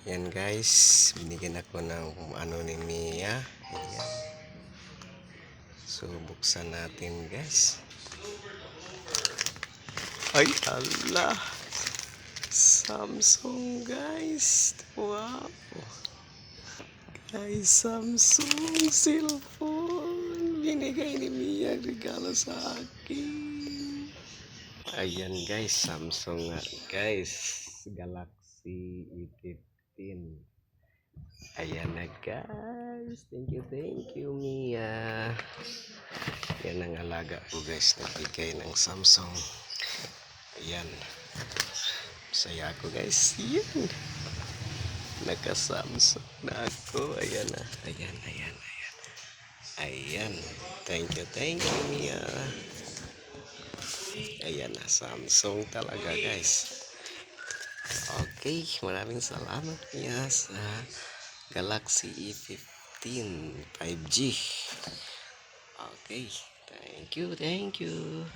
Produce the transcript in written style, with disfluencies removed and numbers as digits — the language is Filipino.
Yan guys, binigyan ako ng ano ni Mia. Ayan. So buksan natin guys. Ay Allah, Samsung guys. Wow guys, Samsung cellphone binigay ni Mia, regalo sa akin. Ayan guys, Samsung nga guys, Galaxy E15. Ayan na guys, thank you Mia. Yan ang alaga ko guys, nagbigay ng Samsung. Ayan, saya ako guys. Yan, naka Samsung na ako. Ayan na, ayan. Ayan, thank you Mia. Ayan na, Samsung talaga guys. Okay, maraming salamat Mia sa Galaxy E15 5G. Okay, thank you.